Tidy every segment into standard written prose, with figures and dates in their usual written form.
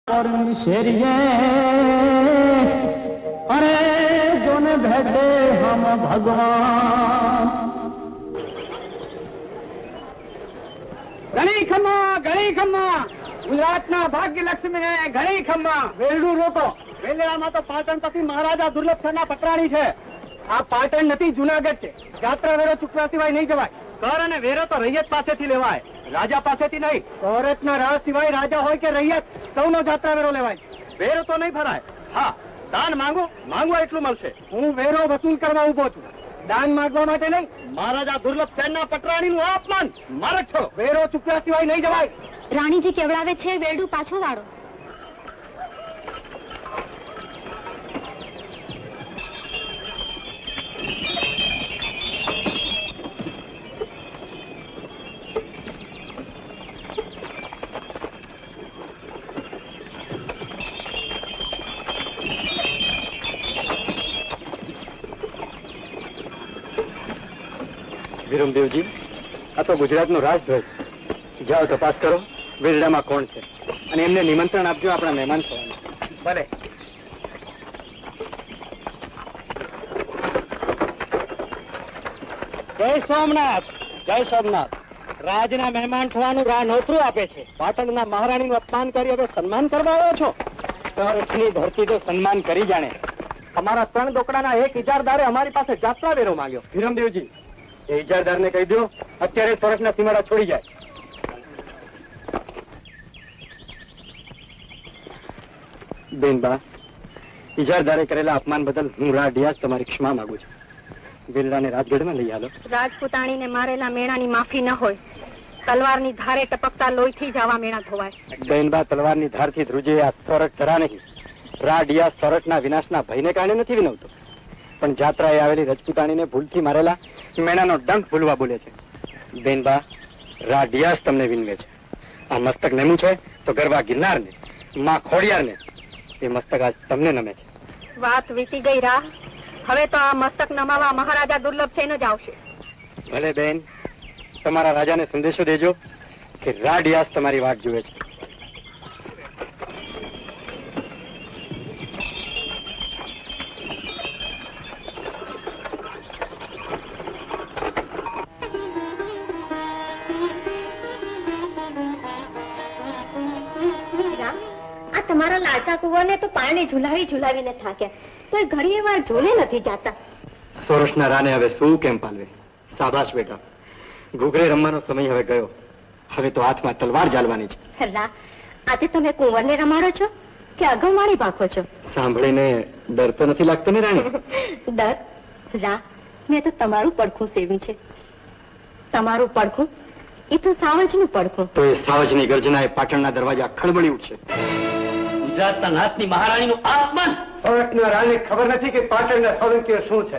शेरिए अरे जो ने भेटे हम भगवान घणी खम्मा गुजरातना भाग्य लक्ष्मी ने घणी खम्मा વેલડું રોકો વેલેરામાં તો પાટણ પછી મહારાજા દુર્લભસરના પટરાણી છે. આ પાટણ નથી જુનાગઢ છે. જાત્રા વેરો ચૂકવા સિવાય નહીં જવાય. કર અને વેરો તો રૈયત પાસેથી લેવાય, રાજા પાસેથી નહીં. કોરટના રાજ સિવાય રાજા હોય કે રૈયત સૌનો જાત્રા વેરો લેવાય. વેરો તો નહીં ભરાય. હા, દાન માંગો એટલું મળશે. હું વેરો વસૂલ કરવા ઉભો છું, દાન માંગવા માટે નહીં. મહારાજા દુર્લભસેનના પટરાણીનું અપમાન મારક છો. વેરો ચૂકવ્યા સિવાય નહીં જવાય. રાણીજી કેવડાવે છે, વેરડું પાછો વાળો. વિરમદેવજી, આ તો ગુજરાતનો રાજધ્વજ. જાઓ તપાસ કરો વેરડામાં કોણ છે અને એમને નિમંત્રણ આપજો આપણા મહેમાન થવાનું. ભલે. જય સોમનાથ. જય સોમનાથ. રાજના મહેમાન થવાનું નોતરું આપે છે. પાટણના મહારાણીનું અપમાન કરી હવે સન્માન કરવા આવ્યો છો? તરફની ધરતી તો સન્માન કરી જાણે. અમારા 3 દોકડાના એક ઇજારદારે અમારી પાસે જાત્રા વેરો માંગ્યો. વિરમદેવજી, એ ઇજારદારને કહી દો અત્યારે સરસના સીમાડા છોડી જાય. બેનબા, ઇજારદારે કરેલા અપમાન બદલ હું રાડિયાસ તમારી ક્ષમા માંગુ છું. વેલડાને રાજગઢમાં લઈ આલો. રાજપૂતાણીને મારેલા મેણાની માફી ન હોય. તલવારની ધારે ટપકતા લોહીથી જ આવા મેણા ધોવાય. બેનબા, તલવારની ધારથી ધ્રુજે આ સોરઠ ધરા નહીં. રાડિયા સોરઠના વિનાશના ભયને કારણે નથી વિનવતો, પણ જાત્રાએ આવેલી રજપૂતાણીને ભૂલથી મારેલા મેણાનો ડંખ ભૂલવા બોલે છે. બેનબા, રાડિયાસ તમને વિનવે છે. આ મસ્તક નેમું છે તો ગરવા ગિરનારને, માં ખોડિયારને. એ મસ્તક આજ તમને નમે છે. વાત વીતી ગઈ રાહ. હવે તો આ મસ્તક નમાવા મહારાજા દુર્લભસેન જ આવશે. ભલે બેન, તમારા રાજાને સંદેશો દેજો કે રાડિયાસ તમારી વાટ જુએ છે. તમારા લાડકા કુંવરને તો પાણી ઝુલાવીને થાક્યા, તો ઘણી વાર ઝોલે નથી જાતા. સોરઠના રાને હવે શું કેમ પાલવે? શાબાશ બેટા, ઘૂઘરે રમવાનો સમય હવે ગયો. હવે તો હાથમાં તલવાર ચાલવાની છે. રા, આજે તમે કુંવરને રમાડો છો કે અગમવાણી ભાખો છો? સાંભળીને ડર તો નથી લાગતો ને રાણી? ડર? રા, મેં તો તમારું પડખું સેવ્યું છે. તમારું પડખું એ તો સાવજનું પડખું. તો એ સાવજની ગર્જનાએ પાટણના દરવાજા ખળબળી ઉઠશે. ગુજરાતના નાથની મહારાણીનું અપમાન. સોરઠના રાને ખબર નથી કે પાટણના સોલંકીઓ શું છે.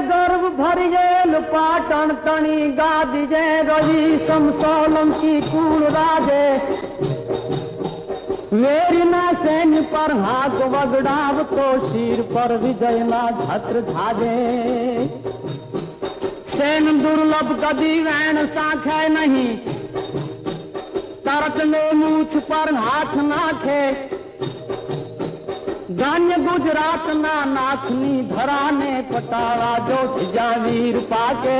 ગર્વ ભરી જેલ પાટણ તણી ગાદી જે રવિ સમ સોલંકી કુળ રાજે વેરીના સૈન્ય પર હાથ વગડાવતો શિર પર વિજયના છત્ર છાજે. સેન દુર્લભ કદી વેણ સાખે નહીં, તરતને મૂછ પર હાથ નાખે. ધન્ય ગુજરાતના નાથની ધરાને પટાળા જો જ્યાં વીર પાકે.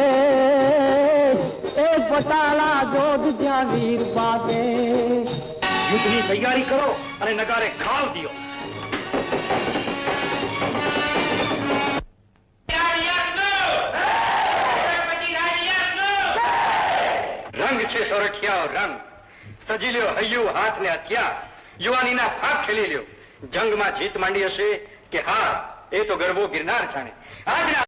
એ પટાળા જો જ્યાં વીર પાકે. યુદ્ધની તૈયારી કરો અને નગારે ખાવ દિયો. રંગ છે સોરઠિયાઓ રંગ. સજી લ્યો હૈયું હાથ ને હથિયાર. યુવાનીના ફાક ખેલી લ્યો. જંગમાં જીત માંડી હશે કે હાર, એ તો ગરબો ગિરનાર જાણે. આજના